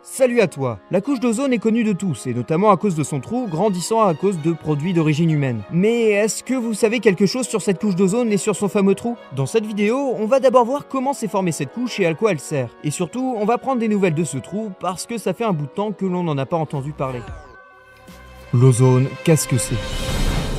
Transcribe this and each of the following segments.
Salut à toi. La couche d'ozone est connue de tous, et notamment à cause de son trou grandissant à cause de produits d'origine humaine. Mais est-ce que vous savez quelque chose sur cette couche d'ozone et sur son fameux trou? Dans cette vidéo, on va d'abord voir comment s'est formée cette couche et à quoi elle sert. Et surtout, on va prendre des nouvelles de ce trou parce que ça fait un bout de temps que l'on n'en a pas entendu parler. L'ozone, qu'est-ce que c'est?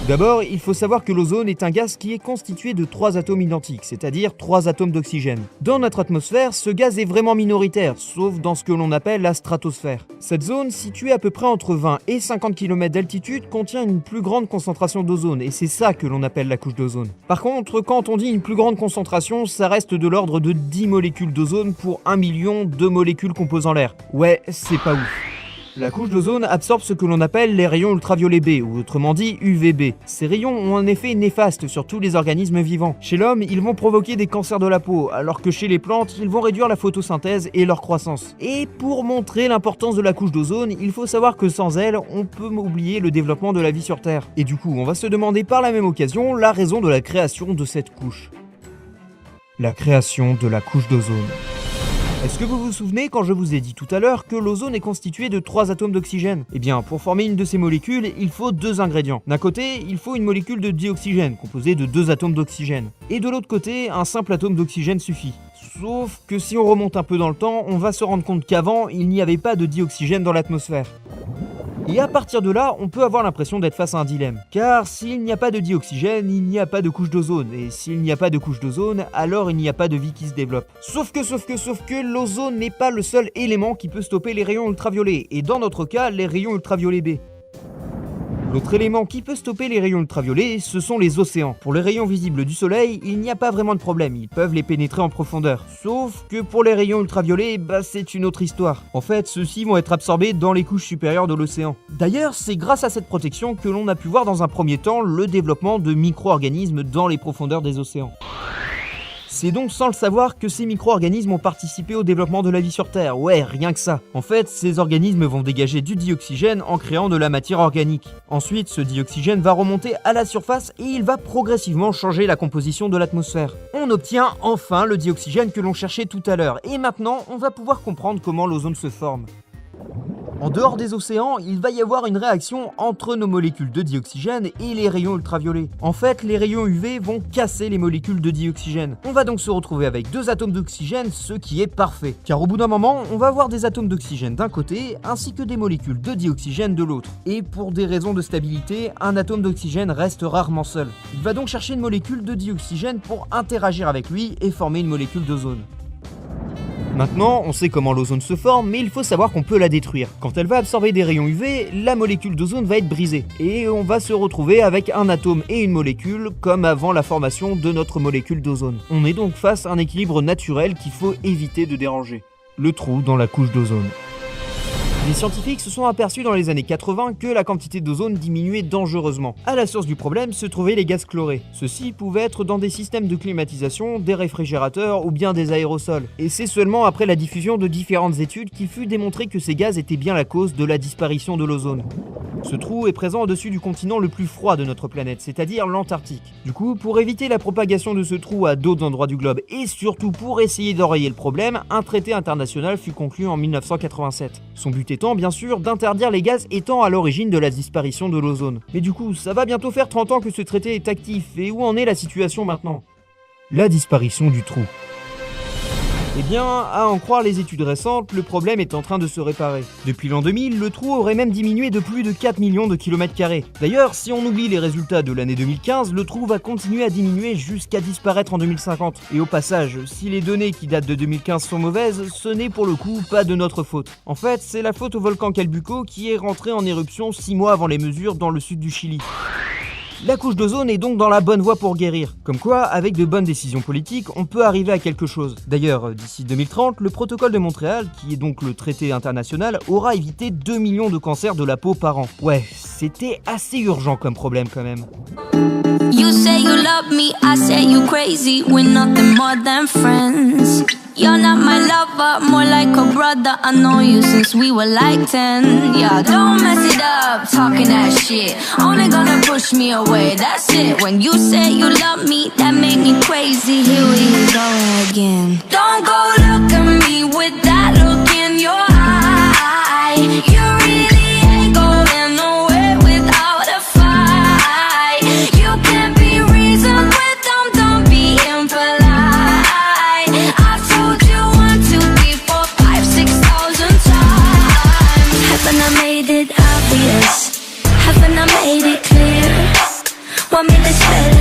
D'abord, il faut savoir que l'ozone est un gaz qui est constitué de 3 atomes identiques, c'est-à-dire 3 atomes d'oxygène. Dans notre atmosphère, ce gaz est vraiment minoritaire, sauf dans ce que l'on appelle la stratosphère. Cette zone, située à peu près entre 20 et 50 km d'altitude, contient une plus grande concentration d'ozone, et c'est ça que l'on appelle la couche d'ozone. Par contre, quand on dit une plus grande concentration, ça reste de l'ordre de 10 molécules d'ozone pour 1 million de molécules composant l'air. Ouais, c'est pas ouf. La couche d'ozone absorbe ce que l'on appelle les rayons ultraviolets B, ou autrement dit UVB. Ces rayons ont un effet néfaste sur tous les organismes vivants. Chez l'homme, ils vont provoquer des cancers de la peau, alors que chez les plantes, ils vont réduire la photosynthèse et leur croissance. Et pour montrer l'importance de la couche d'ozone, il faut savoir que sans elle, on peut oublier le développement de la vie sur Terre. Et du coup, on va se demander par la même occasion la raison de la création de cette couche. La création de la couche d'ozone. Est-ce que vous vous souvenez quand je vous ai dit tout à l'heure que l'ozone est constitué de 3 atomes d'oxygène? Eh bien, pour former une de ces molécules, il faut 2 ingrédients. D'un côté, il faut une molécule de dioxygène, composée de 2 atomes d'oxygène. Et de l'autre côté, un simple atome d'oxygène suffit. Sauf que si on remonte un peu dans le temps, on va se rendre compte qu'avant, il n'y avait pas de dioxygène dans l'atmosphère. Et à partir de là, on peut avoir l'impression d'être face à un dilemme. Car s'il n'y a pas de dioxygène, il n'y a pas de couche d'ozone. Et s'il n'y a pas de couche d'ozone, alors il n'y a pas de vie qui se développe. Sauf que l'ozone n'est pas le seul élément qui peut stopper les rayons ultraviolets. Et dans notre cas, les rayons ultraviolets B. L'autre élément qui peut stopper les rayons ultraviolets, ce sont les océans. Pour les rayons visibles du soleil, il n'y a pas vraiment de problème, ils peuvent les pénétrer en profondeur. Sauf que pour les rayons ultraviolets, c'est une autre histoire. En fait, ceux-ci vont être absorbés dans les couches supérieures de l'océan. D'ailleurs, c'est grâce à cette protection que l'on a pu voir dans un premier temps le développement de micro-organismes dans les profondeurs des océans. C'est donc sans le savoir que ces micro-organismes ont participé au développement de la vie sur Terre, ouais, rien que ça. En fait, ces organismes vont dégager du dioxygène en créant de la matière organique. Ensuite, ce dioxygène va remonter à la surface et il va progressivement changer la composition de l'atmosphère. On obtient enfin le dioxygène que l'on cherchait tout à l'heure, et maintenant, on va pouvoir comprendre comment l'ozone se forme. En dehors des océans, il va y avoir une réaction entre nos molécules de dioxygène et les rayons ultraviolets. En fait, les rayons UV vont casser les molécules de dioxygène. On va donc se retrouver avec 2 atomes d'oxygène, ce qui est parfait. Car au bout d'un moment, on va avoir des atomes d'oxygène d'un côté, ainsi que des molécules de dioxygène de l'autre. Et pour des raisons de stabilité, un atome d'oxygène reste rarement seul. Il va donc chercher une molécule de dioxygène pour interagir avec lui et former une molécule d'ozone. Maintenant, on sait comment l'ozone se forme, mais il faut savoir qu'on peut la détruire. Quand elle va absorber des rayons UV, la molécule d'ozone va être brisée. Et on va se retrouver avec un atome et une molécule, comme avant la formation de notre molécule d'ozone. On est donc face à un équilibre naturel qu'il faut éviter de déranger. Le trou dans la couche d'ozone. Les scientifiques se sont aperçus dans les années 80 que la quantité d'ozone diminuait dangereusement. À la source du problème se trouvaient les gaz chlorés. Ceux-ci pouvaient être dans des systèmes de climatisation, des réfrigérateurs ou bien des aérosols. Et c'est seulement après la diffusion de différentes études qu'il fut démontré que ces gaz étaient bien la cause de la disparition de l'ozone. Ce trou est présent au-dessus du continent le plus froid de notre planète, c'est-à-dire l'Antarctique. Du coup, pour éviter la propagation de ce trou à d'autres endroits du globe et surtout pour essayer d'enrayer le problème, un traité international fut conclu en 1987. Son but étant bien sûr d'interdire les gaz étant à l'origine de la disparition de l'ozone. Mais du coup, ça va bientôt faire 30 ans que ce traité est actif, et où en est la situation maintenant? La disparition du trou. Eh bien, à en croire les études récentes, le problème est en train de se réparer. Depuis l'an 2000, le trou aurait même diminué de plus de 4 millions de kilomètres carrés. D'ailleurs, si on oublie les résultats de l'année 2015, le trou va continuer à diminuer jusqu'à disparaître en 2050. Et au passage, si les données qui datent de 2015 sont mauvaises, ce n'est pour le coup pas de notre faute. En fait, c'est la faute au volcan Calbuco qui est rentré en éruption 6 mois avant les mesures dans le sud du Chili. La couche d'ozone est donc dans la bonne voie pour guérir. Comme quoi, avec de bonnes décisions politiques, on peut arriver à quelque chose. D'ailleurs, d'ici 2030, le protocole de Montréal, qui est donc le traité international, aura évité 2 millions de cancers de la peau par an. Ouais, c'était assez urgent comme problème quand même. You say you love me, I say you crazy, we're nothing more than friends. You're not my lover, more like a brother. I know you since we were like 10. Yeah, don't mess it up, talking that shit. Only gonna push me away, that's it. When you say you love me, that made me crazy. Here we go again. Don't go look at me with that look in your eyes. Want me to spell